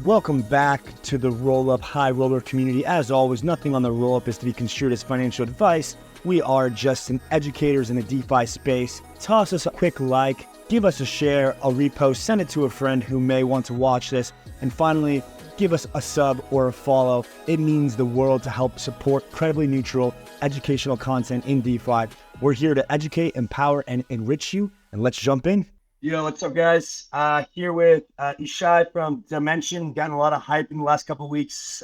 Welcome back to the RollApp High Roller community. As always, nothing on the RollApp is to be construed as financial advice. We are just some educators in the DeFi space. Toss us a quick like, give us a share, a repost, send it to a friend who may want to watch this, and finally, give us a sub or a follow. It means the world to help support credibly neutral educational content in DeFi. We're here to educate, empower, and enrich you, and let's jump in. Yo, what's up, guys? Here with Ishai from Dymension. Gotten a lot of hype in the last couple of weeks.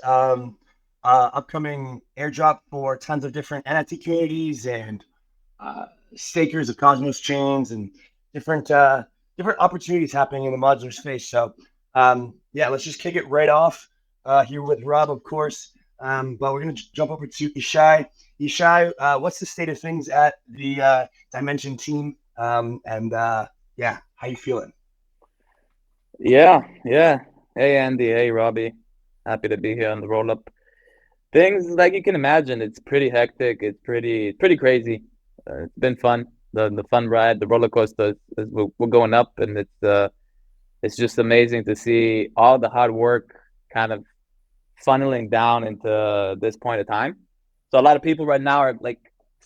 Upcoming airdrop for tons of different NFT communities and stakers of Cosmos chains and different opportunities happening in the modular space. So, yeah, let's just kick it right off here with Rob, of course. But we're gonna jump over to Ishai. Ishai, what's the state of things at the Dymension team? Yeah, how you feeling? Yeah. Hey, Andy. Hey, Robbie. Happy to be here on the RollApp. Things, like you can imagine, it's pretty hectic. It's pretty crazy. It's been fun. The fun ride, the roller coaster, we're going up, and it's just amazing to see all the hard work kind of funneling down into this point of time. So a lot of people right now are like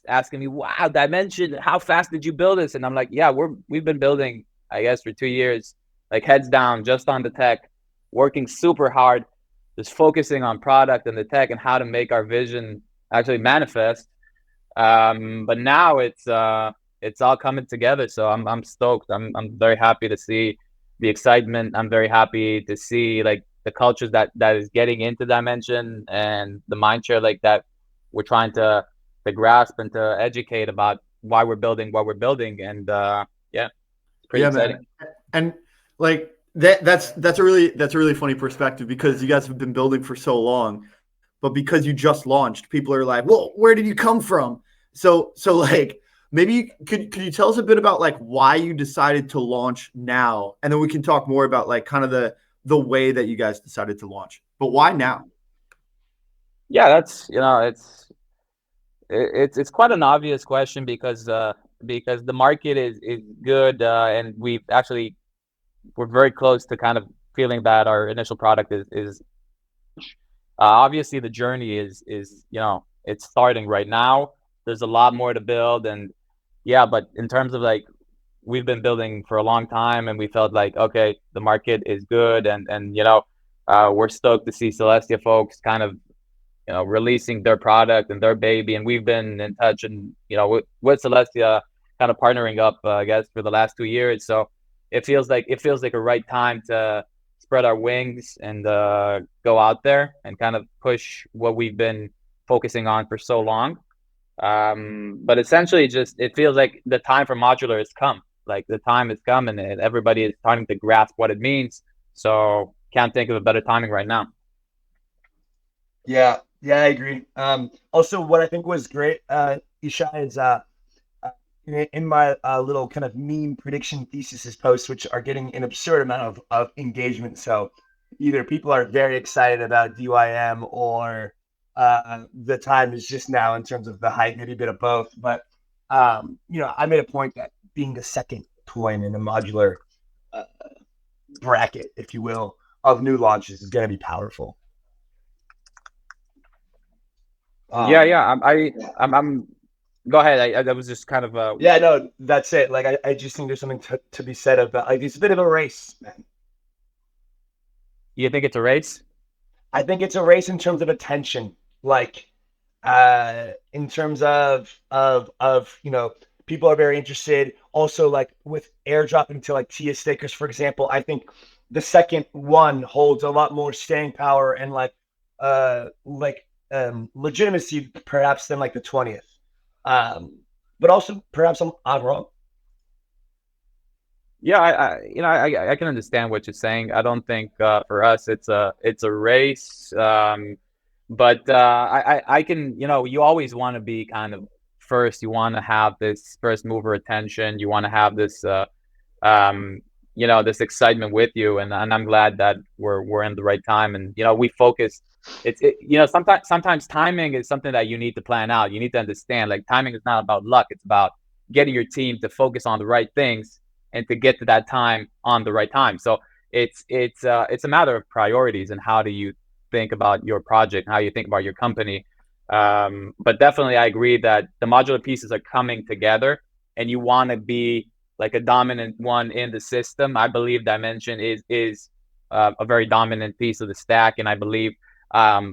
asking me, wow, Dymension, how fast did you build this? And I'm like, yeah, we've been building, I guess, for 2 years, like heads down, just on the tech, working super hard, just focusing on product and the tech and how to make our vision actually manifest. But now it's all coming together. So I'm stoked. I'm very happy to see the excitement. I'm very happy to see like the cultures that is getting into Dymension and the mindshare like that we're trying to grasp and to educate about why we're building what we're building. And yeah, it's pretty exciting. Man. And like that's a really funny perspective, because you guys have been building for so long, but because you just launched, people are like, well, where did you come from? So like, maybe could you tell us a bit about like why you decided to launch now, and then we can talk more about like kind of the way that you guys decided to launch, but why now? Yeah, that's, it's quite an obvious question because the market is good, and we're very close to kind of feeling that our initial product is obviously the journey is it's starting right now. There's a lot more to build, and yeah, but in terms of like, we've been building for a long time, and we felt like, okay, the market is good, and we're stoked to see Celestia folks kind of releasing their product and their baby, and we've been in touch and with Celestia kind of partnering up, I guess, for the last 2 years. So it feels like a right time to spread our wings and go out there and kind of push what we've been focusing on for so long. But essentially, just it feels like the time for modular has come. Like the time has come, and everybody is starting to grasp what it means. So can't think of a better timing right now. Yeah, I agree. Also, what I think was great, Ishai, is in my little kind of meme prediction thesis posts, which are getting an absurd amount of engagement. So either people are very excited about DYM, or the time is just now in terms of the hype, maybe a bit of both. But I made a point that being the second coin in a modular bracket, if you will, of new launches is going to be powerful. I'm go ahead. I was just kind of yeah, no, that's it. Like I just think there's something to be said about, like, it's a bit of a race, man. You think it's a race? I think it's a race in terms of attention, like in terms of people are very interested. Also, like with airdropping to like TIA stakers, for example, I think the second one holds a lot more staying power and legitimacy perhaps than like the 20th. But also perhaps I'm wrong. Yeah, I can understand what you're saying. I don't think for us it's a race, but I can, you always want to be kind of first. You want to have this first mover attention. You want to have this this excitement with you, and I'm glad that we're in the right time, and we focus. Sometimes timing is something that you need to plan out. You need to understand, like, timing is not about luck. It's about getting your team to focus on the right things and to get to that time on the right time. So it's a matter of priorities and how do you think about your project, how you think about your company. But definitely, I agree that the modular pieces are coming together, and you want to be like a dominant one in the system. I believe Dymension is a very dominant piece of the stack, and I believe I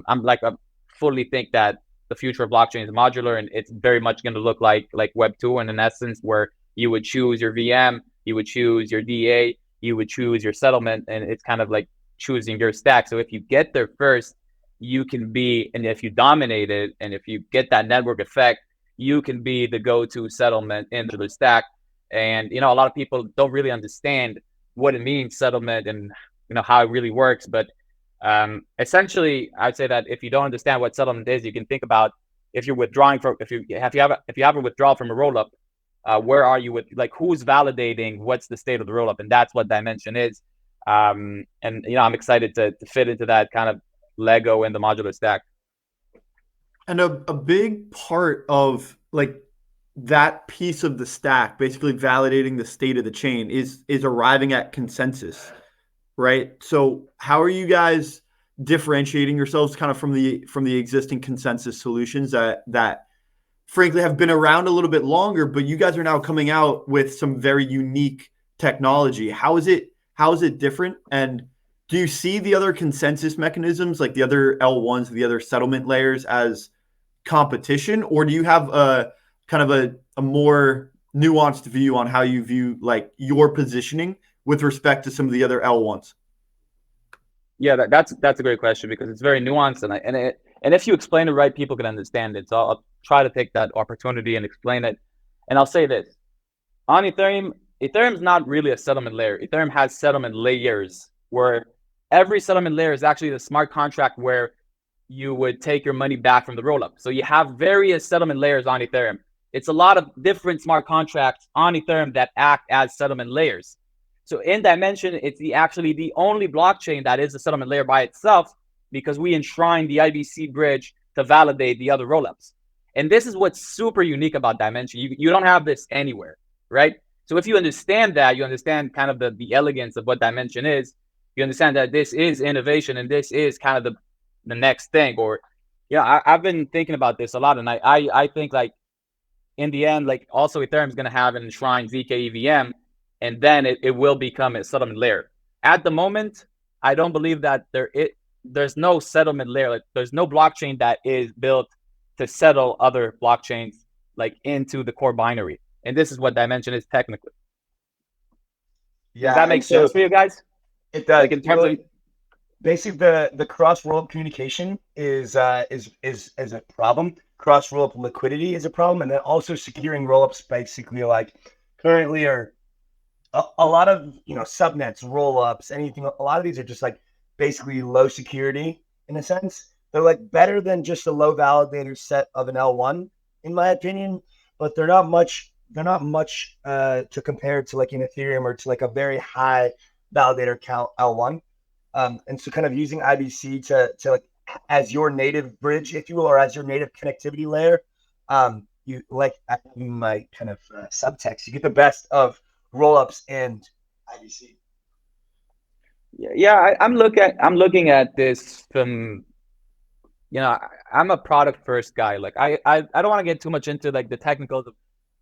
fully think that the future of blockchain is modular, and it's very much going to look like Web 2, and in essence, where you would choose your VM, you would choose your DA, you would choose your settlement, and it's kind of like choosing your stack. So if you get there first, you can be, and if you dominate it, and if you get that network effect, you can be the go-to settlement in the stack. And a lot of people don't really understand what it means, settlement, and how it really works. But essentially, I'd say that if you don't understand what settlement is, you can think about if you're withdrawing from, if you have a withdrawal from a rollup, where are you with, like, who's validating what's the state of the rollup, and that's what Dymension is. And I'm excited to fit into that kind of Lego in the modular stack. And a big part of like that piece of the stack, basically validating the state of the chain, is arriving at consensus, right? So how are you guys differentiating yourselves kind of from the existing consensus solutions that frankly have been around a little bit longer, but you guys are now coming out with some very unique technology? How is it different? And do you see the other consensus mechanisms, like the other L1s, the other settlement layers, as competition, or do you have a kind of a more nuanced view on how you view like your positioning with respect to some of the other L1s? Yeah, that's a great question, because it's very nuanced, and if you explain it right, people can understand it. So I'll try to take that opportunity and explain it. And I'll say this: on Ethereum's not really a settlement layer. Ethereum has settlement layers, where every settlement layer is actually the smart contract where you would take your money back from the rollup. So you have various settlement layers on Ethereum. It's a lot of different smart contracts on Ethereum that act as settlement layers. So in Dymension, it's actually the only blockchain that is a settlement layer by itself, because we enshrine the IBC bridge to validate the other rollups. And this is what's super unique about Dymension. You don't have this anywhere, right? So if you understand that, you understand kind of the elegance of what Dymension is. You understand that this is innovation, and this is kind of the next thing. Or I've been thinking about this a lot, and I think, like, in the end, like, also Ethereum is going to have an enshrined ZK EVM, and then it will become a settlement layer. At the moment, I don't believe that there's no settlement layer. Like, there's no blockchain that is built to settle other blockchains, like, into the core binary. And this is what Dymension is technically. Yeah, does that make sense for you guys? It does. Like, in terms of basically the cross rollup communication is a problem. Cross rollup liquidity is a problem, and then also securing rollups basically, like, currently are a lot of subnets, rollups, anything. A lot of these are just like basically low security in a sense. They're like better than just a low validator set of an L1, in my opinion, but they're not much to compare to like an Ethereum or to like a very high validator count L1. And so kind of using IBC to like as your native bridge, if you will, or as your native connectivity layer, you like my kind of subtext. You get the best of rollups and IBC. Yeah, I'm looking at this from, I'm a product first guy. Like, I don't want to get too much into like the technicals of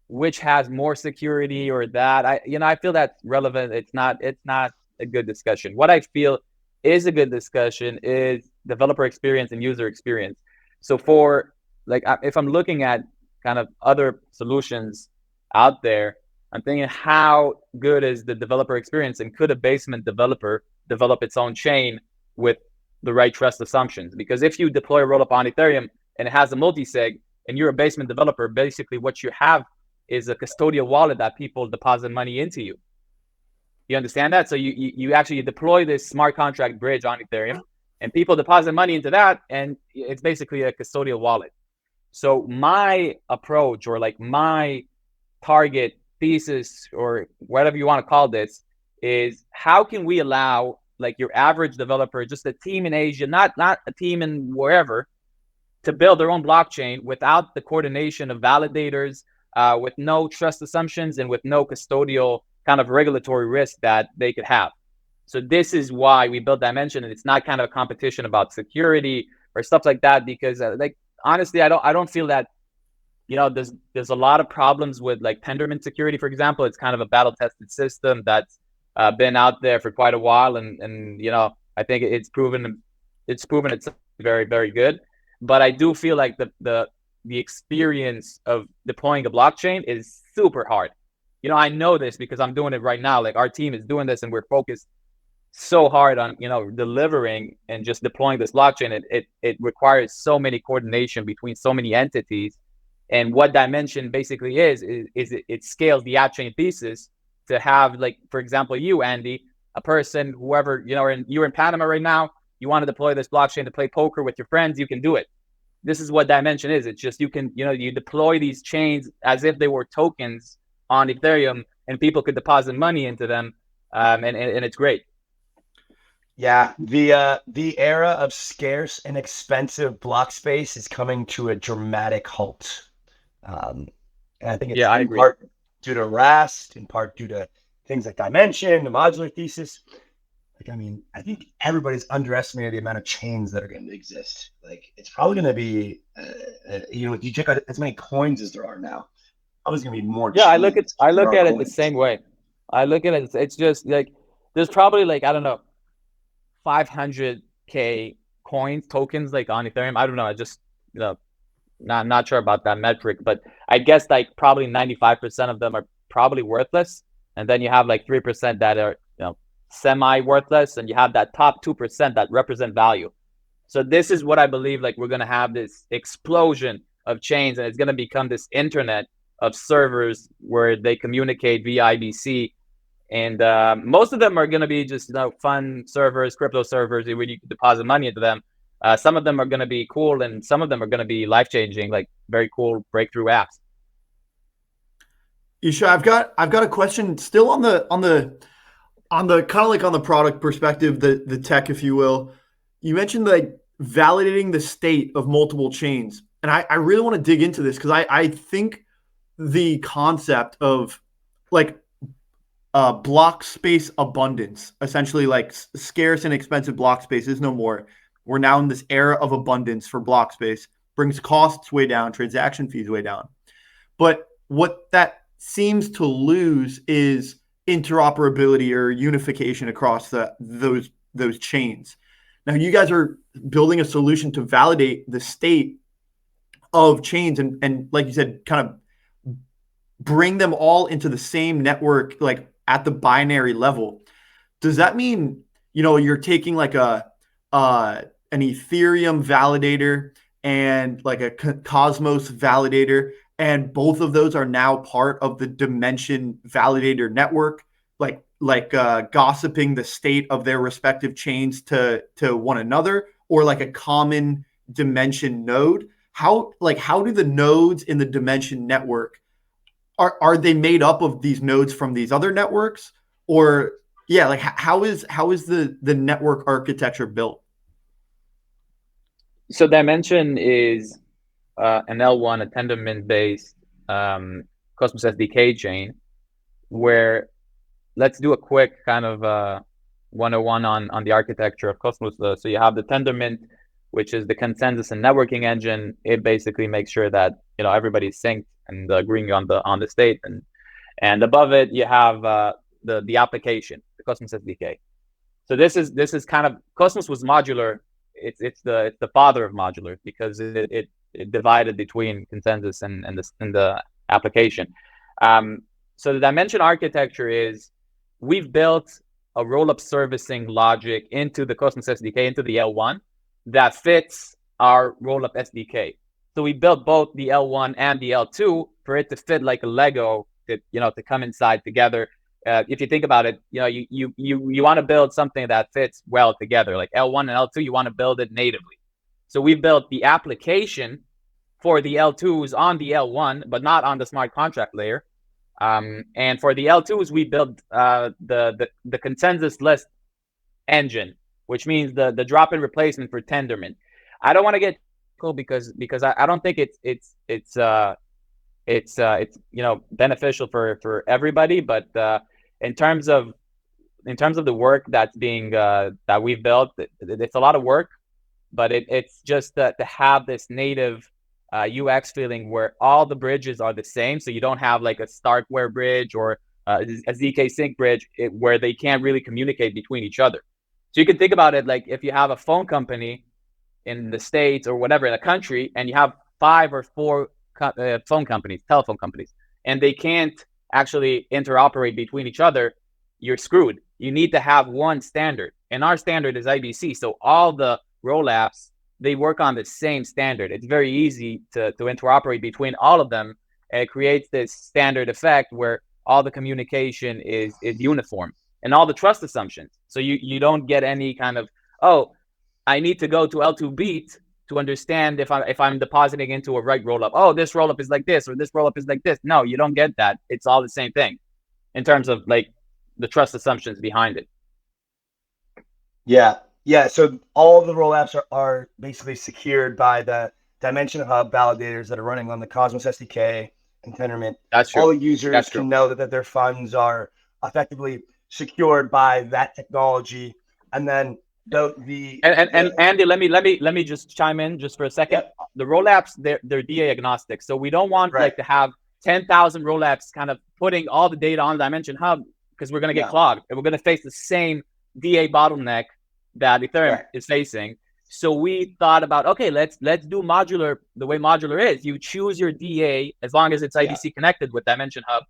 which has more security or that. I feel that's relevant. It's not a good discussion. What I feel is a good discussion is developer experience and user experience. So for like, if I'm looking at kind of other solutions out there, I'm thinking, how good is the developer experience, and could a basement developer develop its own chain with the right trust assumptions? Because if you deploy a rollup on Ethereum and it has a multi-sig, and you're a basement developer, basically what you have is a custodial wallet that people deposit money into you. You understand that? So you actually deploy this smart contract bridge on Ethereum, and people deposit money into that, and it's basically a custodial wallet. So my approach, or like my target thesis, or whatever you want to call this, is how can we allow like your average developer, just a team in Asia, not a team in wherever, to build their own blockchain without the coordination of validators, with no trust assumptions, and with no custodial kind of regulatory risk that they could have. So this is why we built Dymension, and it's not kind of a competition about security or stuff like that, because like honestly, I don't feel that, you know, there's a lot of problems with like Tendermint security, for example. It's kind of a battle tested system that's been out there for quite a while, and you know, I think it's proven it's very, very good. But I do feel like the experience of deploying a blockchain is super hard. You know, I know this because I'm doing it right now. Like our team is doing this, and we're focused so hard on, you know, delivering and just deploying this blockchain. It requires so many coordination between so many entities. And what Dymension basically is it scales the app chain thesis to have, like, for example, you, Andy, a person, whoever, you know, you're in Panama right now, you want to deploy this blockchain to play poker with your friends, you can do it. This is what Dymension is. It's just, you can, you know, you deploy these chains as if they were tokens on Ethereum, and people could deposit money into them, and it's great. Yeah, the era of scarce and expensive block space is coming to a dramatic halt. And I think it's in part due to Rust, in part due to things like Dymension, the modular thesis. Like, I mean, I think everybody's underestimated the amount of chains that are going to exist. Like, it's probably going to be, you know, if you check out as many coins as there are now, probably going to be more. Yeah, I look at it the same way. I look at it. It's just like there's probably, like, I don't know, 500K coins, tokens, like on Ethereum. I don't know. I just, you know, not sure about that metric, but I guess like probably 95% of them are probably worthless, and then you have like 3% that are, you know, semi-worthless, and you have that top 2% that represent value. So this is what I believe, like, we're gonna have this explosion of chains, and it's gonna become this internet of servers where they communicate via IBC. And most of them are going to be just, you know, fun servers, crypto servers, where you can deposit money into them. Some of them are going to be cool, and some of them are going to be life-changing, like very cool breakthrough apps. Isha, I've got a question still on the kind of like on the product perspective, the tech, if you will. You mentioned like validating the state of multiple chains, and I really want to dig into this because I think the concept of like block space abundance, essentially like scarce and expensive block space, is no more. We're now in this era of abundance for block space, brings costs way down, transaction fees way down. But what that seems to lose is interoperability or unification across those chains. Now you guys are building a solution to validate the state of chains and like you said, kind of bring them all into the same network, like at the binary level. Does that mean, you know, you're taking like an Ethereum validator and like a Cosmos validator, and both of those are now part of the Dymension validator network, like gossiping the state of their respective chains to one another, or like a common Dymension node? How do the nodes in the Dymension network, are they made up of these nodes from these other networks? Or yeah, like how is the network architecture built? So Dymension is an L1, a Tendermint based Cosmos SDK chain, where let's do a quick kind of 101 on the architecture of Cosmos. So you have the Tendermint, which is the consensus and networking engine. It basically makes sure that, you know, everybody's synced and agreeing on the state, and above it you have the application, the Cosmos SDK. So this is kind of, Cosmos was modular. It's the father of modular because it divided between consensus and the application. So the Dymension architecture is, we've built a roll-up servicing logic into the Cosmos SDK, into the L1, that fits our roll-up SDK. So we built both the L1 and the L2 for it to fit like a Lego, to come inside together. If you think about it, you know, you want to build something that fits well together, like L1 and L2, you want to build it natively. So we built the application for the L2s on the L1, but not on the smart contract layer. And for the L2s, we built the consensus list engine, which means the drop-in replacement for Tendermint. I don't want to get cool because I don't think it's you know, beneficial for everybody, but in terms of in terms of the work that's being that we've built, it's a lot of work, but it's just to have this native UX feeling where all the bridges are the same. So you don't have like a Starkware bridge or a ZK Sync bridge where they can't really communicate between each other. So you can think about it like if you have a phone company in the States or whatever in a country, and you have 5 or 4 telephone companies, and they can't actually interoperate between each other, you're screwed. You need to have one standard, and our standard is IBC. So all the RollApps, they work on the same standard. It's very easy to interoperate between all of them, and it creates this standard effect where all the communication is uniform and all the trust assumptions. So you don't get any kind of, oh, I need to go to L2Beat to understand if I'm depositing into a right rollup. Oh, this rollup is like this, or this rollup is like this. No, you don't get that. It's all the same thing in terms of like the trust assumptions behind it. Yeah. So all the RollApps are basically secured by the Dymension Hub validators that are running on the Cosmos SDK and Tendermint. That's true. All the users can know that their funds are effectively secured by that technology, and then and Andy, let me just chime in just for a second. Yep. The RollApps, they're DA agnostic, so we don't want like to have 10,000 RollApps kind of putting all the data on Dymension Hub, because we're going to get clogged, and we're going to face the same DA bottleneck that Ethereum is facing. So we thought about, okay, let's do modular the way modular is. You choose your DA as long as it's IBC connected with Dymension Hub.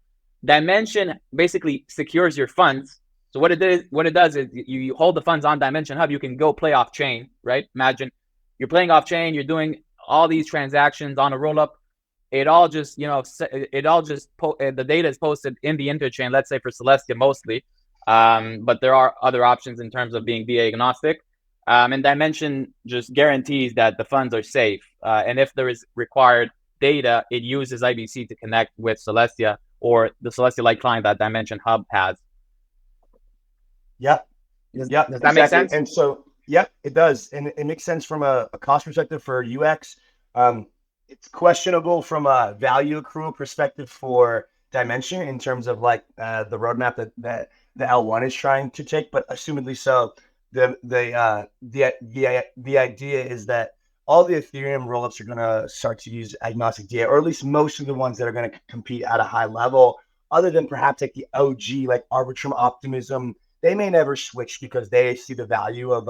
Dymension basically secures your funds. So what it does is you hold the funds on Dymension Hub. You can go play off chain, right? Imagine you're playing off chain. You're doing all these transactions on a rollup. It all just, the data is posted in the interchain. Let's say for Celestia mostly, but there are other options in terms of being DA agnostic. And Dymension just guarantees that the funds are safe. And if there is required data, it uses IBC to connect with Celestia or the Celestia-like client that Dymension Hub has. Yeah. Does that make sense? And so, it does. And it makes sense from a cost perspective for UX. It's questionable from a value accrual perspective for Dymension in terms of like the roadmap that the L1 is trying to take, but assumedly so. The idea is that all the Ethereum rollups are going to start to use agnostic DA, or at least most of the ones that are going to compete at a high level, other than perhaps like the OG, like Arbitrum Optimism. They may never switch because they see the value of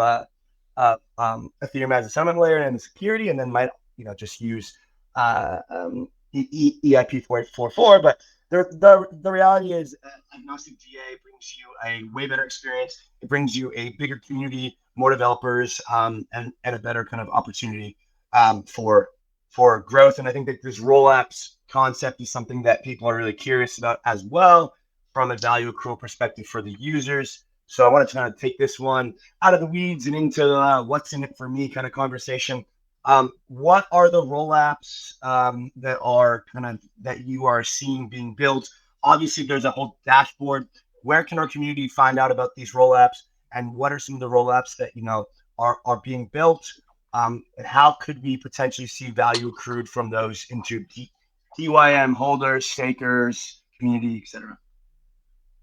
Ethereum as a settlement layer and the security, and then might just use EIP 444. But the reality is agnostic DA brings you a way better experience. It brings you a bigger community, more developers, and a better kind of opportunity for growth. And I think that this RollApps concept is something that people are really curious about as well from a value accrual perspective for the users. So I want to kind of take this one out of the weeds and into what's in it for me kind of conversation. What are the RollApps that you are seeing being built? Obviously, there's a whole dashboard. Where can our community find out about these RollApps, and what are some of the RollApps that are being built? And how could we potentially see value accrued from those into DYM holders, stakers, community, etc.?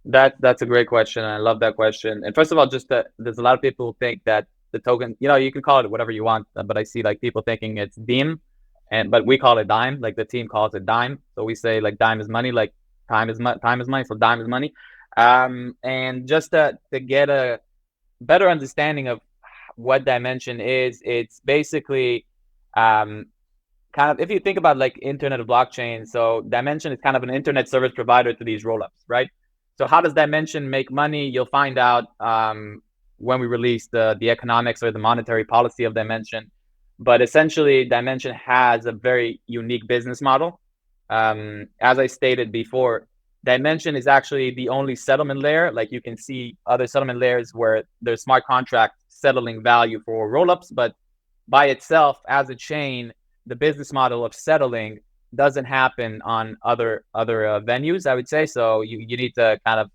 That's a great question. I love that question. And first of all, there's a lot of people who think that the token, you can call it whatever you want, but I see like people thinking it's Dime, but we call it Dime. Like the team calls it Dime. So we say like Dime is money, like time is money, so Dime is money. And just to get a better understanding of what Dymension is, it's basically kind of, if you think about like Internet of Blockchain, so Dymension is kind of an internet service provider to these rollups, right? So how does Dymension make money? You'll find out when we release the economics or the monetary policy of Dymension. But essentially, Dymension has a very unique business model. As I stated before, Dymension is actually the only settlement layer. Like you can see other settlement layers where there's smart contracts settling value for rollups, but by itself as a chain, the business model of settling doesn't happen on other venues, I would say. So you need to kind of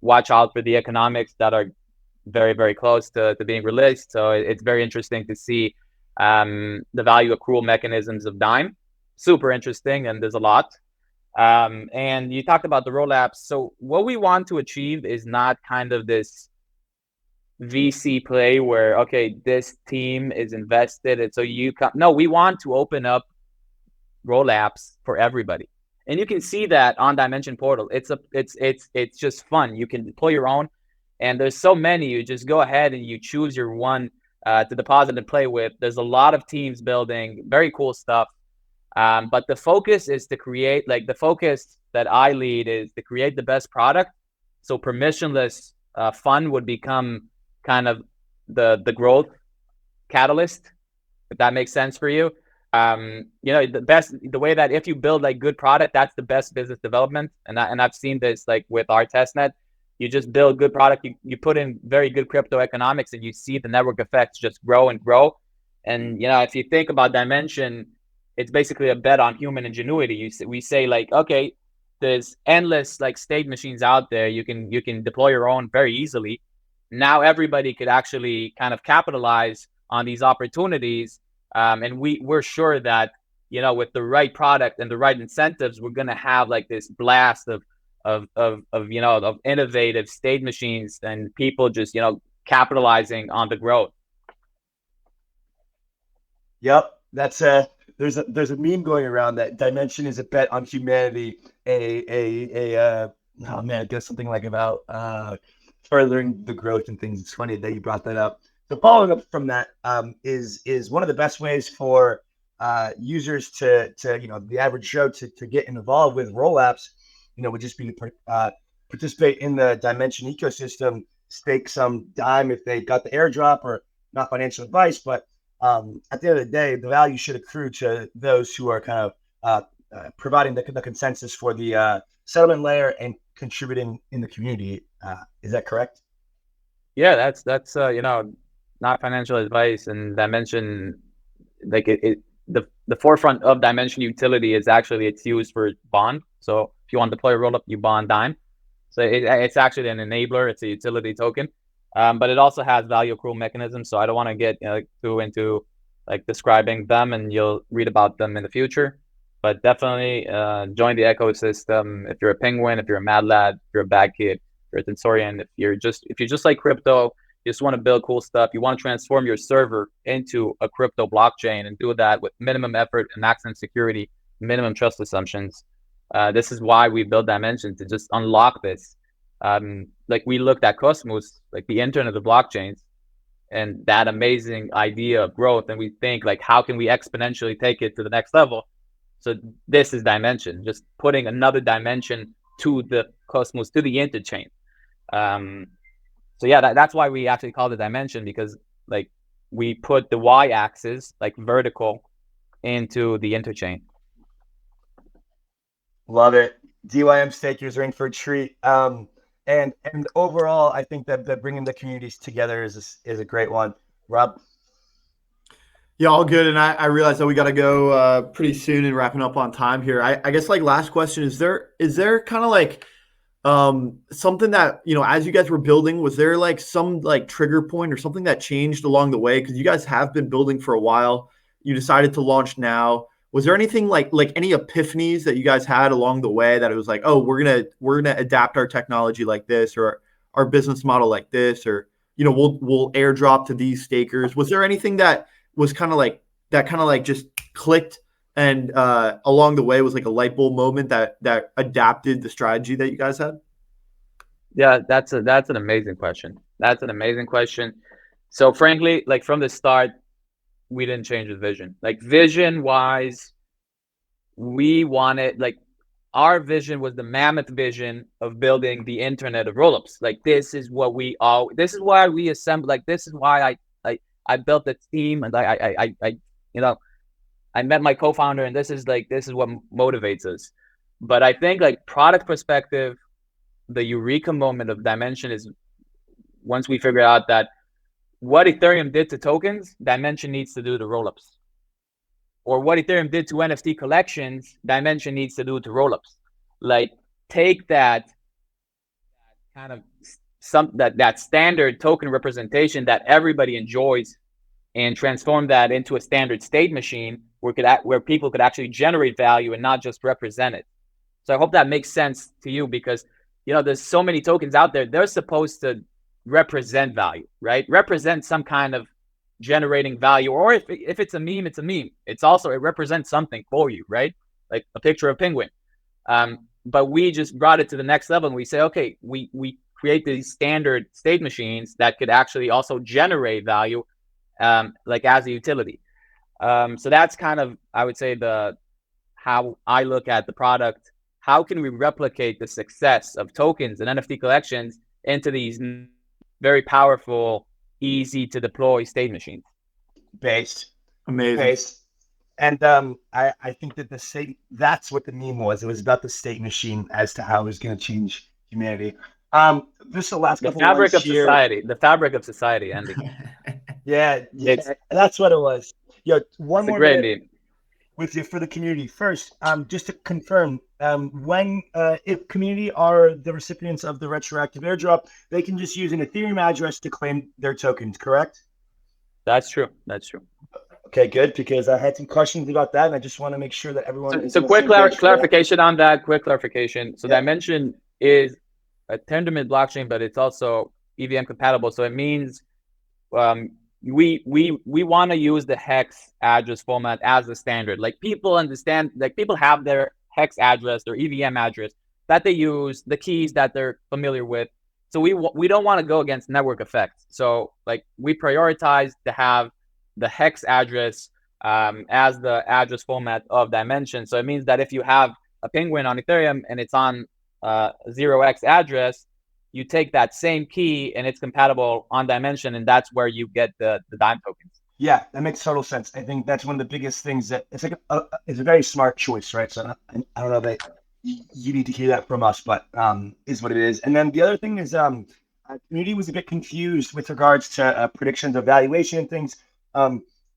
watch out for the economics that are very, very close to being released. So it's very interesting to see the value accrual mechanisms of Dime. Super interesting, and there's a lot. And you talked about the RollApps. So what we want to achieve is not kind of this VC play where, okay, this team is invested, and so you come. No, we want to open up RollApps for everybody, and you can see that on Dymension portal. It's just fun. You can deploy your own, and there's so many. You just go ahead and you choose your one to deposit and play with. There's a lot of teams building very cool stuff. But the focus is to create, like the focus that I lead is to create the best product. So permissionless fun would become kind of the growth catalyst, if that makes sense for you. The way that if you build like good product, that's the best business development. And I've seen this like with our testnet. You just build good product, you put in very good crypto economics, and you see the network effects just grow and grow. And if you think about Dymension, it's basically a bet on human ingenuity. We say like, okay, there's endless like state machines out there. You can deploy your own very easily. Now everybody could actually kind of capitalize on these opportunities. And we're sure that, with the right product and the right incentives, we're going to have like this blast of innovative state machines and people just, capitalizing on the growth. Yep. That's there's a meme going around that Dymension is a bet on humanity. Oh man, I guess something like about furthering the growth and things. It's funny that you brought that up. So following up from that, is one of the best ways for users to the average Joe to get involved with RollApps, would just be to participate in the Dymension ecosystem, stake some dime if they got the airdrop, or not financial advice, but at the end of the day, the value should accrue to those who are kind of providing the consensus for the settlement layer and contributing in the community. Is that correct? Yeah, that's not financial advice. And Dymension, like the forefront of Dymension utility is actually it's used for bond. So if you want to deploy a rollup, you bond Dime. So it's actually an enabler. It's a utility token. But it also has value accrual mechanisms. So I don't want to get too into like describing them, and you'll read about them in the future. But definitely join the ecosystem. If you're a penguin, if you're a mad lad, if you're a bad kid, if you're a tensorian, if you're just like crypto, you just want to build cool stuff. You want to transform your server into a crypto blockchain and do that with minimum effort and maximum security, minimum trust assumptions. This is why we built Dymension, to just unlock this. Like we looked at Cosmos, like the internet of blockchains, and that amazing idea of growth, and we think like, how can we exponentially take it to the next level? So this is Dymension, just putting another dimension to the Cosmos, to the interchain. So yeah, that's why we actually call it Dymension, because like we put the y-axis, like vertical, into the interchain. Love it. DYM stakers are in for a treat. And overall, I think that bringing the communities together is a great one. Rob? Yeah, all good. And I realize that we got to go pretty soon and wrapping up on time here. I guess like last question, is there kind of like something that, as you guys were building, was there like some like trigger point or something that changed along the way? Because you guys have been building for a while. You decided to launch now. Was there anything like any epiphanies that you guys had along the way that it was like, oh, we're gonna adapt our technology like this, or our business model like this, or we'll airdrop to these stakers? Was there anything that was kind of like just clicked, and along the way was like a light bulb moment that adapted the strategy that you guys had? Yeah, that's an amazing question. That's an amazing question. So frankly, like from the start, we didn't change the vision. Like vision wise, we wanted, like, our vision was the mammoth vision of building the internet of rollups. Like this is why we assembled. Like this is why I built the team, and I met my co-founder, and this is what motivates us. But I think like product perspective, the eureka moment of Dymension is once we figure out that what Ethereum did to tokens, Dymension needs to do to rollups. Or what Ethereum did to NFT collections, Dymension needs to do to rollups. Like take that kind of that standard token representation that everybody enjoys, and transform that into a standard state machine where people could actually generate value and not just represent it. So I hope that makes sense to you, because there's so many tokens out there. They're supposed to represent value, right? Represent some kind of generating value, or if it's a meme, it's a meme. It represents something for you, right? Like a picture of a penguin. But we just brought it to the next level, and we say, okay, we create these standard state machines that could actually also generate value, like as a utility. So that's kind of, I would say, how I look at the product. How can we replicate the success of tokens and NFT collections into these very powerful, easy to deploy state machines? Based. Amazing. Based. And I think that that's what the meme was. It was about the state machine as to how it was going to change humanity. This is the last couple fabric of here. society. The fabric of society, Andy. Yeah, that's what it was. One more minute with you for the community. First, just to confirm, if community are the recipients of the retroactive airdrop, they can just use an Ethereum address to claim their tokens, correct? That's true. Okay, good, because I had some questions about that, and I just want to make sure that everyone. So quick clarification on that. Quick clarification. So Dymension is a Tendermint blockchain, but it's also EVM compatible. So it means we want to use the hex address format as the standard. Like, people understand, like, people have their hex address, their EVM address that they use, the keys that they're familiar with. So we don't want to go against network effects. So, like, we prioritize to have the hex address as the address format of Dymension. So it means that if you have a penguin on Ethereum and it's on 0x address, you take that same key and it's compatible on Dymension, and that's where you get the Dime tokens. Yeah, that makes total sense. I think that's one of the biggest things that it's like it's a very smart choice, right? So I don't know that you need to hear that from us, but is what it is. And then the other thing is community was a bit confused with regards to predictions of valuation and things.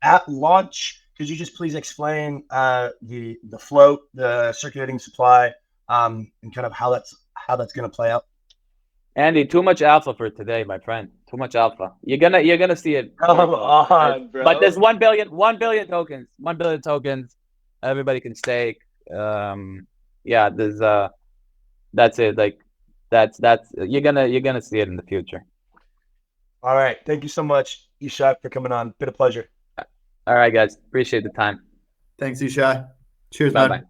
At launch, could you just please explain the float, the circulating supply, and kind of how that's going to play out? Andy, too much alpha for today, my friend. Too much alpha. You're gonna see it. Come on, bro. But there's 1 billion tokens. 1 billion tokens. Everybody can stake. Yeah, there's that's it. Like, that's you're gonna see it in the future. All right. Thank you so much, Ishai, for coming on. Been a pleasure. All right, guys. Appreciate the time. Thanks, Ishai. Cheers, Bye man. bye.